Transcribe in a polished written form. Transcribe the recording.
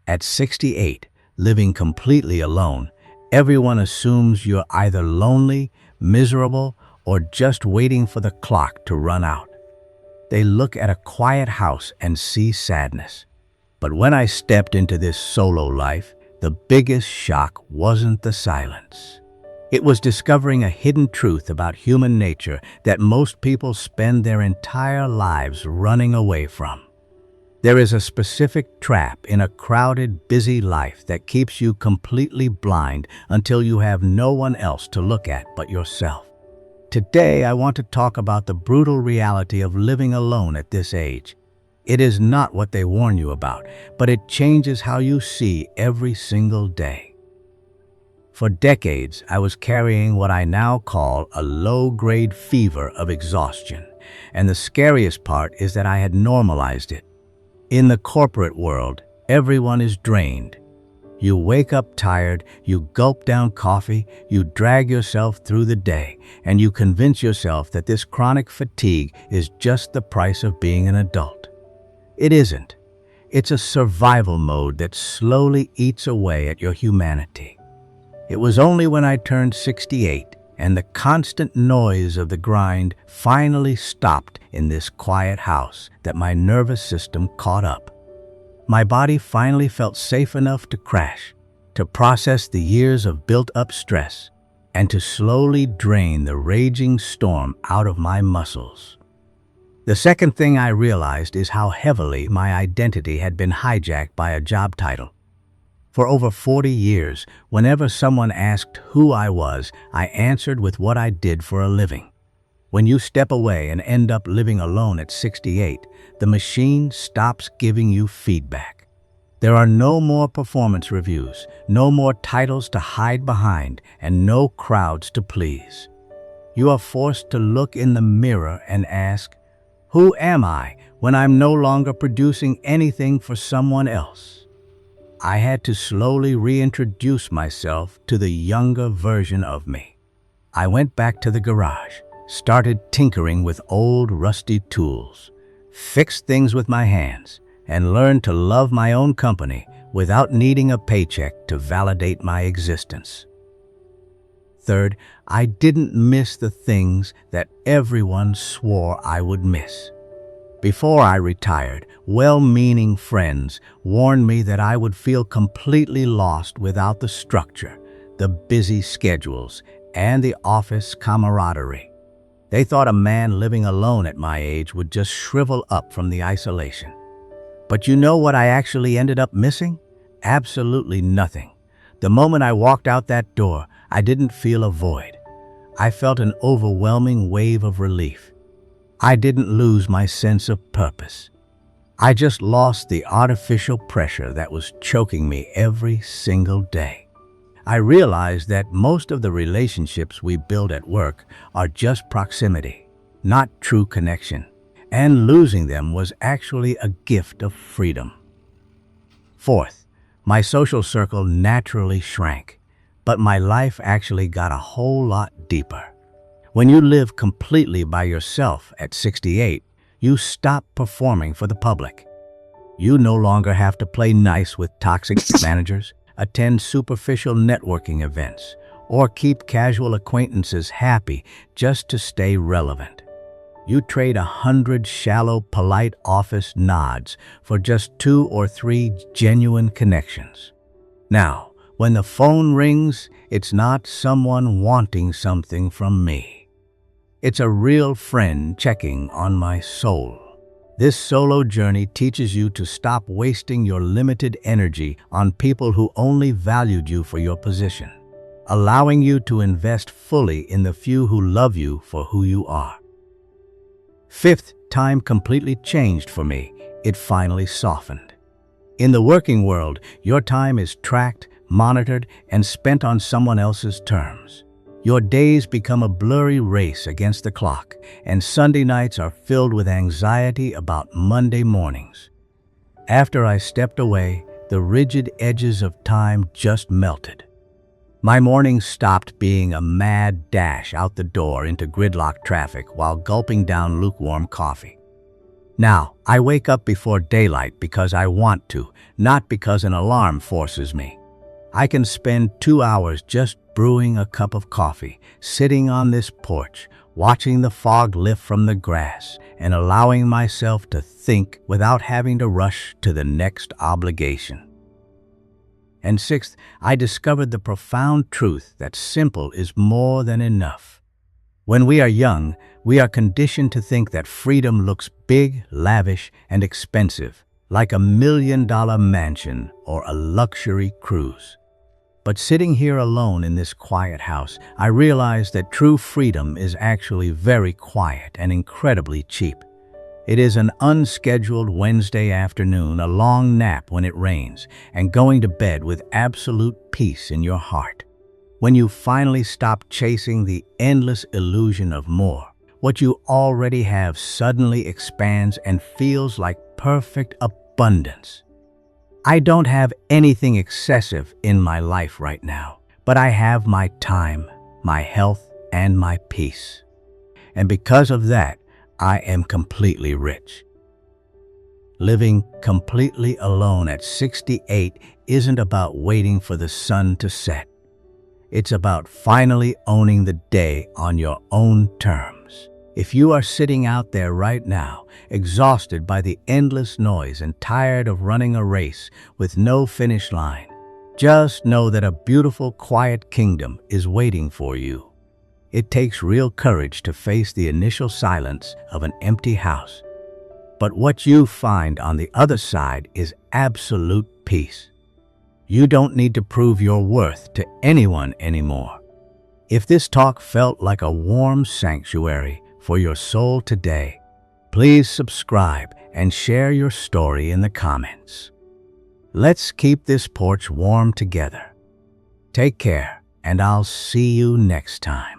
At 68, living completely alone, everyone assumes you're either lonely, miserable, or just waiting for the clock to run out. They look at a quiet house and see sadness. But when I stepped into this solo life, the biggest shock wasn't the silence. It was discovering a hidden truth about human nature that most people spend their entire lives running away from. There is a specific trap in a crowded, busy life that keeps you completely blind until you have no one else to look at but yourself. Today, I want to talk about the brutal reality of living alone at this age. It is not what they warn you about, but it changes how you see every single day. For decades, I was carrying what I now call a low-grade fever of exhaustion, and the scariest part is that I had normalized it. In the corporate world, everyone is drained. You wake up tired, you gulp down coffee, you drag yourself through the day, and you convince yourself that this chronic fatigue is just the price of being an adult. It isn't. It's a survival mode that slowly eats away at your humanity. It was only when I turned 68 and the constant noise of the grind finally stopped in this quiet house that my nervous system caught up. My body finally felt safe enough to crash, to process the years of built-up stress, and to slowly drain the raging storm out of my muscles. The second thing I realized is how heavily my identity had been hijacked by a job title. For over 40 years, whenever someone asked who I was, I answered with what I did for a living. When you step away and end up living alone at 68, the machine stops giving you feedback. There are no more performance reviews, no more titles to hide behind, and no crowds to please. You are forced to look in the mirror and ask, who am I when I'm no longer producing anything for someone else? I had to slowly reintroduce myself to the younger version of me. I went back to the garage, started tinkering with old rusty tools, fixed things with my hands, and learned to love my own company without needing a paycheck to validate my existence. Third, I didn't miss the things that everyone swore I would miss. Before I retired, well-meaning friends warned me that I would feel completely lost without the structure, the busy schedules, and the office camaraderie. They thought a man living alone at my age would just shrivel up from the isolation. But you know what I actually ended up missing? Absolutely nothing. The moment I walked out that door, I didn't feel a void. I felt an overwhelming wave of relief. I didn't lose my sense of purpose. I just lost the artificial pressure that was choking me every single day. I realized that most of the relationships we build at work are just proximity, not true connection, and losing them was actually a gift of freedom. Fourth, my social circle naturally shrank, but my life actually got a whole lot deeper. When you live completely by yourself at 68, you stop performing for the public. You no longer have to play nice with toxic managers, attend superficial networking events, or keep casual acquaintances happy just to stay relevant. You trade 100 shallow, polite office nods for just 2 or 3 genuine connections. Now, when the phone rings, it's not someone wanting something from me. It's a real friend checking on my soul. This solo journey teaches you to stop wasting your limited energy on people who only valued you for your position, allowing you to invest fully in the few who love you for who you are. Fifth, time completely changed for me. It finally softened. In the working world, your time is tracked, monitored, and spent on someone else's terms. Your days become a blurry race against the clock, and Sunday nights are filled with anxiety about Monday mornings. After I stepped away, the rigid edges of time just melted. My mornings stopped being a mad dash out the door into gridlock traffic while gulping down lukewarm coffee. Now, I wake up before daylight because I want to, not because an alarm forces me. I can spend 2 hours just brewing a cup of coffee, sitting on this porch, watching the fog lift from the grass, and allowing myself to think without having to rush to the next obligation. And sixth, I discovered the profound truth that simple is more than enough. When we are young, we are conditioned to think that freedom looks big, lavish, and expensive, like $1 million mansion or a luxury cruise. But sitting here alone in this quiet house, I realized that true freedom is actually very quiet and incredibly cheap. It is an unscheduled Wednesday afternoon, a long nap when it rains, and going to bed with absolute peace in your heart. When you finally stop chasing the endless illusion of more, what you already have suddenly expands and feels like perfect abundance. I don't have anything excessive in my life right now, but I have my time, my health, and my peace. And because of that, I am completely rich. Living completely alone at 68 isn't about waiting for the sun to set. It's about finally owning the day on your own terms. If you are sitting out there right now, exhausted by the endless noise and tired of running a race with no finish line, just know that a beautiful, quiet kingdom is waiting for you. It takes real courage to face the initial silence of an empty house. But what you find on the other side is absolute peace. You don't need to prove your worth to anyone anymore. If this talk felt like a warm sanctuary for your soul today, please subscribe and share your story in the comments. Let's keep this porch warm together. Take care, and I'll see you next time.